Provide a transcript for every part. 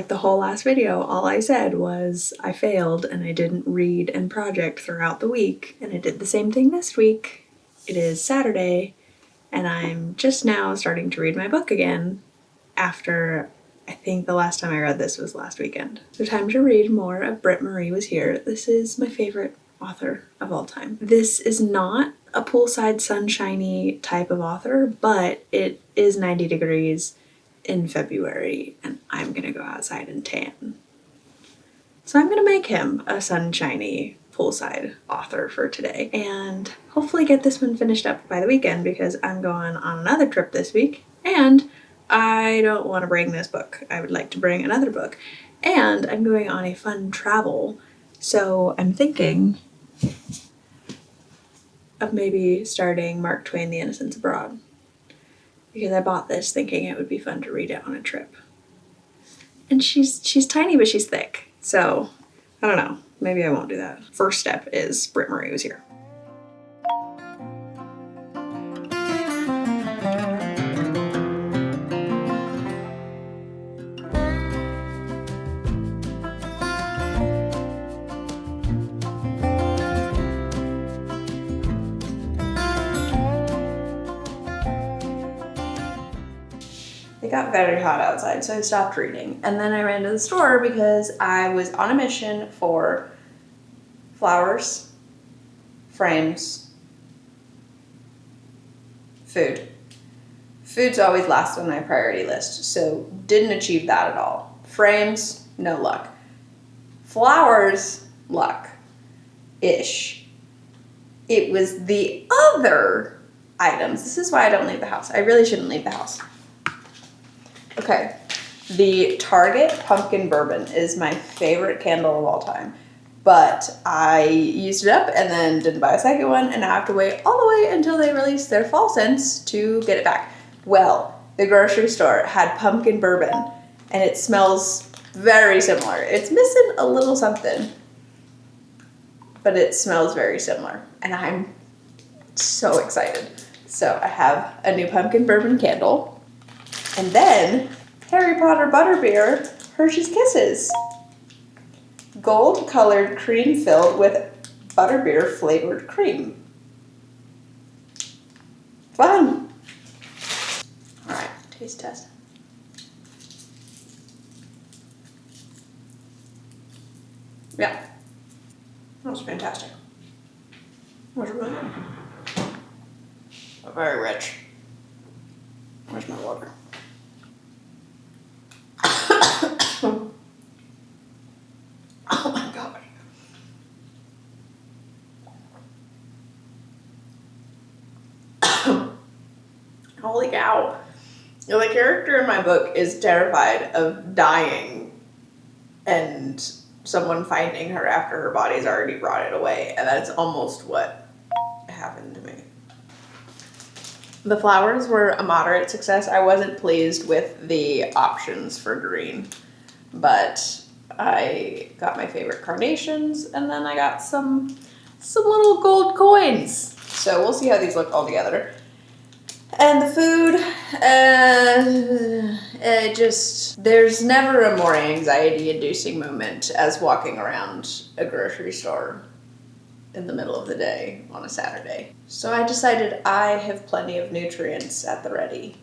like the whole last video, all I said was I failed and I didn't read and project throughout the week, and I did the same thing this week. It is Saturday, and I'm just now starting to read my book again after, I think the last time I read this was last weekend. So time to read more of Britt-Marie Was Here. This is my favorite author of all time. This is not a poolside sunshiny type of author, but it is 90 degrees in February and I'm gonna go outside and tan. So I'm gonna make him a sunshiny poolside author for today and hopefully get this one finished up by the weekend because I'm going on another trip this week and I don't want to bring this book. I would like to bring another book and I'm going on a fun travel. So I'm thinking of maybe starting Mark Twain, The Innocents Abroad, because I bought this thinking it would be fun to read it on a trip. And she's tiny, but she's thick. So I don't know, maybe I won't do that. First step is Britt-Marie Was Here. It got very hot outside, so I stopped reading. And then I ran to the store because I was on a mission for flowers, frames, food. Food's always last on my priority list, so didn't achieve that at all. Frames, no luck. Flowers, luck-ish. It was the other items. This is why I don't leave the house. I really shouldn't leave the house. Okay, the Target Pumpkin Bourbon is my favorite candle of all time, but I used it up and then didn't buy a second one, and now I have to wait all the way until they release their fall scents to get it back. Well, the grocery store had pumpkin bourbon, and it smells very similar. It's missing a little something, but it smells very similar, and I'm so excited. So I have a new pumpkin bourbon candle. And then, Harry Potter Butterbeer Hershey's Kisses. Gold-colored cream filled with butterbeer flavored cream. Fun! Alright, taste test. Yeah, that was fantastic. It was really good. Very rich. Where's my water? Oh my god. Holy cow. The character in my book is terrified of dying and someone finding her after her body's already brought it away, and that's almost what happened to me. The flowers were a moderate success. I wasn't pleased with the options for green, but I got my favorite carnations, and then I got some little gold coins. So we'll see how these look all together. And the food, there's never a more anxiety-inducing moment as walking around a grocery store in the middle of the day on a Saturday. So I decided I have plenty of nutrients at the ready,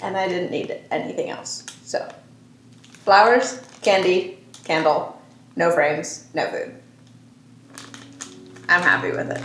and I didn't need anything else. So flowers, candy, candle, no frames, no food. I'm happy with it.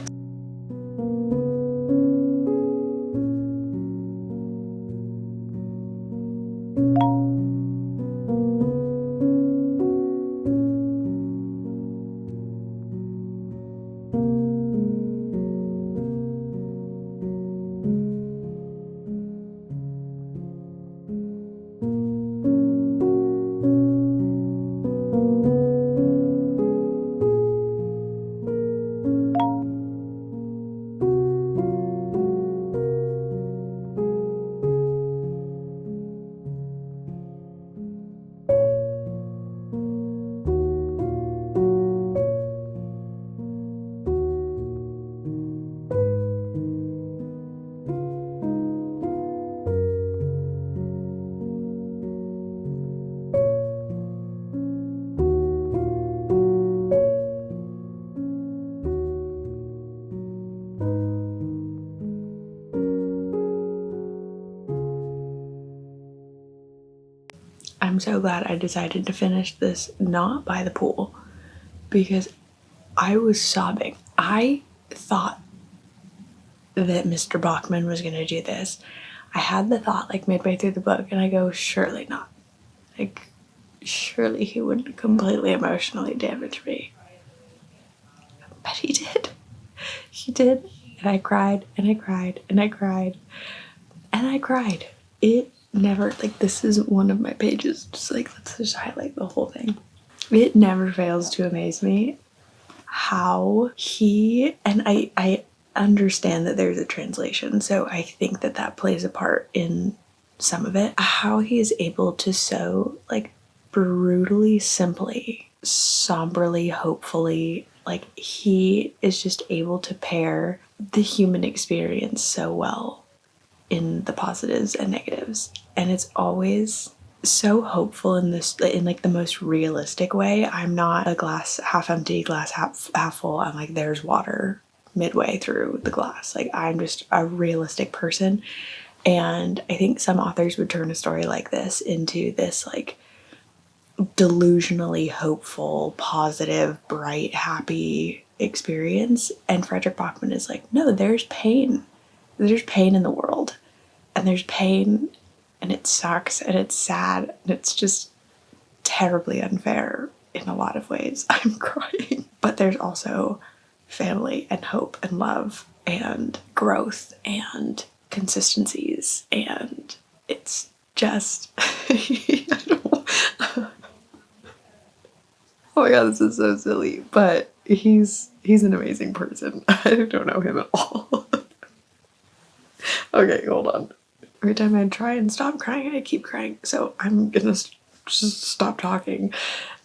I'm so glad I decided to finish this not by the pool because I was sobbing. I thought that Mr. Bachman was going to do this. I had the thought like midway through the book and I go, surely not. Like, surely he wouldn't completely emotionally damage me. But he did. He did. And I cried and I cried and I cried and I cried. It never, like, this is one of my pages. Just like, let's just highlight the whole thing. It never fails to amaze me how he, and I understand that there's a translation, so I think that that plays a part in some of it, how he is able to so like brutally simply, somberly, hopefully, like he is just able to pair the human experience so well in the positives and negatives, and it's always so hopeful in this, in like the most realistic way. I'm not a glass half empty, glass half full. I'm like, there's water midway through the glass. Like, I'm just a realistic person. And I think some authors would turn a story like this into this like delusionally hopeful, positive, bright, happy experience. And Fredrik Bachman is like, no, there's pain. There's pain in the world. And there's pain, and it sucks, and it's sad, and it's just terribly unfair in a lot of ways. I'm crying. But there's also family and hope and love and growth and consistencies, and it's just I don't, oh my god, this is so silly, but he's an amazing person. I don't know him at all. Okay, hold on. Every time I try and stop crying, I keep crying. So I'm gonna just stop talking.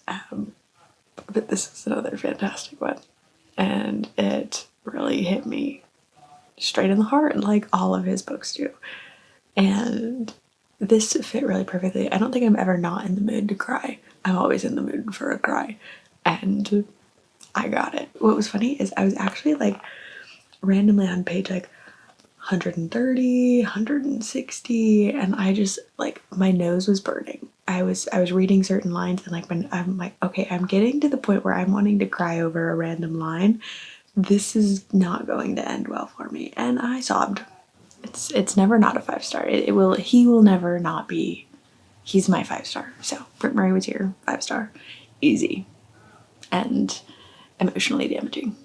But this is another fantastic one. And it really hit me straight in the heart, like all of his books do. And this fit really perfectly. I don't think I'm ever not in the mood to cry. I'm always in the mood for a cry. And I got it. What was funny is I was actually like randomly on page like 130, 160, and I just like my nose was burning. I was reading certain lines and like I'm like, okay, I'm getting to the point where I'm wanting to cry over a random line. This is not going to end well for me, and I sobbed. It's never not a 5-star. He will never not be. He's my 5-star. So Britt-Marie was here, 5-star, easy, and emotionally damaging.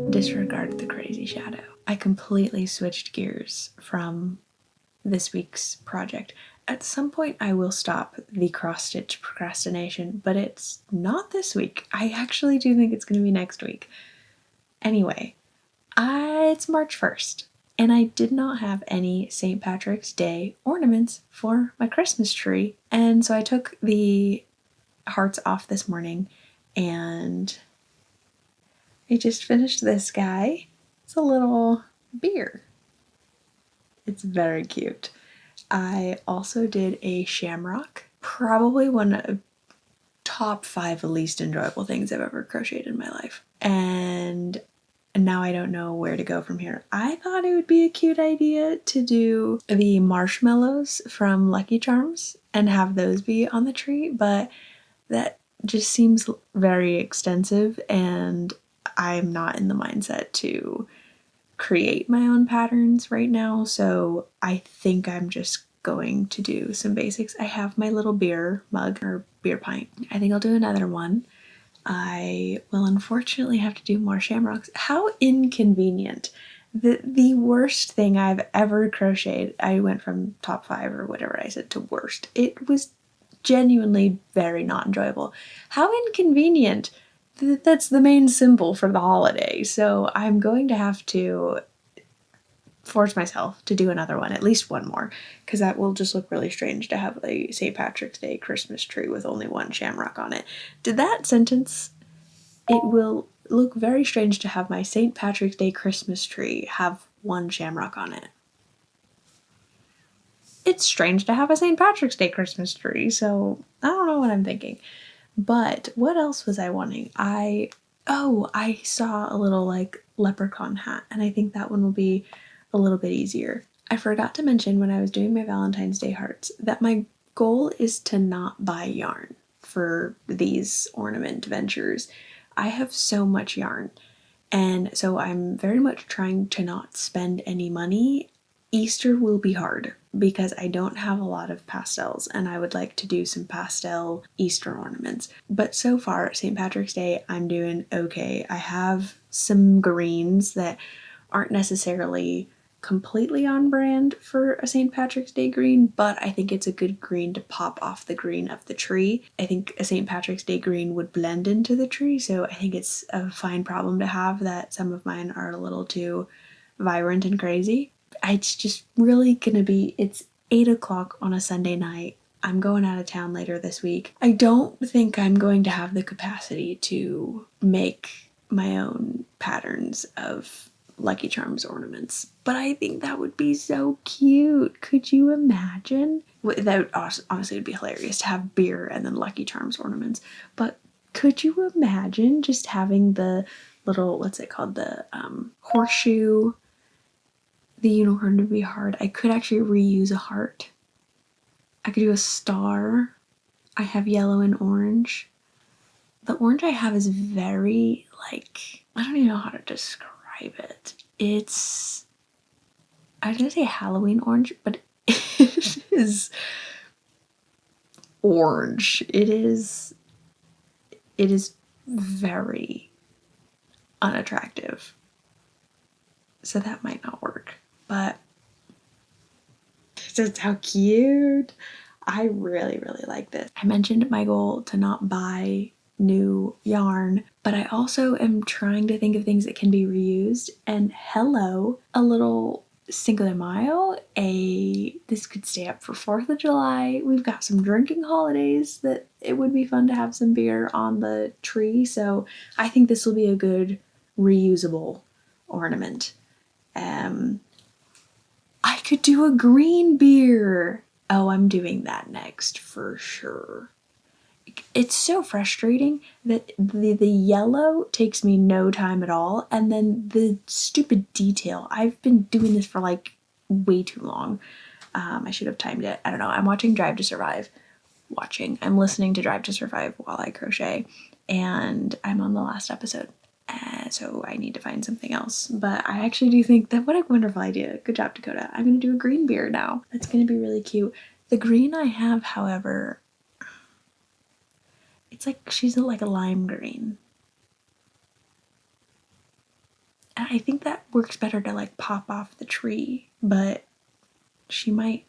Disregard the crazy shadow. I completely switched gears from this week's project. At some point I will stop the cross-stitch procrastination, but it's not this week. I actually do think it's going to be next week. Anyway, it's March 1st, and I did not have any St. Patrick's Day ornaments for my Christmas tree, and so I took the hearts off this morning, and I just finished this guy. It's a little beer. It's very cute. I also did a shamrock. Probably one of top 5 least enjoyable things I've ever crocheted in my life. And now I don't know where to go from here. I thought it would be a cute idea to do the marshmallows from Lucky Charms and have those be on the tree, but that just seems very extensive, and I'm not in the mindset to create my own patterns right now, so I think I'm just going to do some basics. I have my little beer mug or beer pint. I think I'll do another one. I will unfortunately have to do more shamrocks. How inconvenient. The worst thing I've ever crocheted, I went from top 5 or whatever I said to worst. It was genuinely very not enjoyable. How inconvenient. That's the main symbol for the holiday. So I'm going to have to force myself to do another one, at least one more, because that will just look really strange to have a St. Patrick's Day Christmas tree with only one shamrock on it. Did that sentence it will look very strange to have my St. Patrick's Day Christmas tree have one shamrock on it. It's strange to have a St. Patrick's Day Christmas tree, so I don't know what I'm thinking. But what else was I wanting? I saw a little like leprechaun hat, and I think that one will be a little bit easier. I forgot to mention when I was doing my Valentine's Day hearts that my goal is to not buy yarn for these ornament ventures. I have so much yarn, and so I'm very much trying to not spend any money. Easter will be hard because I don't have a lot of pastels, and I would like to do some pastel Easter ornaments. But so far, St. Patrick's Day, I'm doing okay. I have some greens that aren't necessarily completely on brand for a St. Patrick's Day green, but I think it's a good green to pop off the green of the tree. I think a St. Patrick's Day green would blend into the tree, so I think it's a fine problem to have that some of mine are a little too vibrant and crazy. It's just really gonna be, it's 8 o'clock on a Sunday night. I'm going out of town later this week. I don't think I'm going to have the capacity to make my own patterns of Lucky Charms ornaments, but I think that would be so cute. Could you imagine? That would honestly would be hilarious to have beer and then Lucky Charms ornaments, but could you imagine just having the little, what's it called, the horseshoe. The unicorn would be hard. I could actually reuse a heart. I could do a star. I have yellow and orange. The orange I have is very, like, I don't even know how to describe it. It's, I was gonna say Halloween orange, but it is orange. It is very unattractive. So that might not work, but just how cute. I really, really like this. I mentioned my goal to not buy new yarn, but I also am trying to think of things that can be reused. And hello, a little Cinco de Mayo, this could stay up for 4th of July. We've got some drinking holidays that it would be fun to have some beer on the tree. So I think this will be a good reusable ornament. I could do a green beer. Oh, I'm doing that next for sure. It's so frustrating that the yellow takes me no time at all, and then the stupid detail. I've been doing this for like way too long. I should have timed it. I don't know. I'm watching Drive to Survive. I'm listening to Drive to Survive while I crochet, and I'm on the last episode. So I need to find something else. But I actually do think that what a wonderful idea. Good job, Dakota. I'm going to do a green beer now. That's going to be really cute. The green I have, however, it's like she's like a lime green. And I think that works better to like pop off the tree, but she might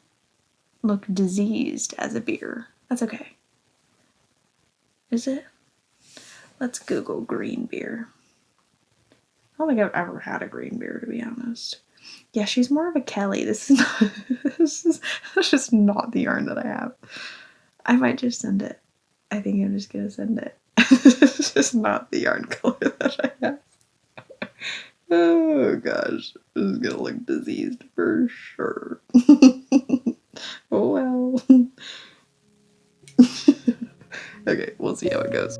look diseased as a beer. That's okay. Is it? Let's Google green beer. I don't think I've ever had a green beer, to be honest. Yeah, she's more of a Kelly. This is not, that's just not the yarn that I have. I might just send it. I think I'm just gonna send it. It's just not the yarn color that I have. Oh gosh, this is gonna look diseased for sure. Oh well. Okay, we'll see how it goes.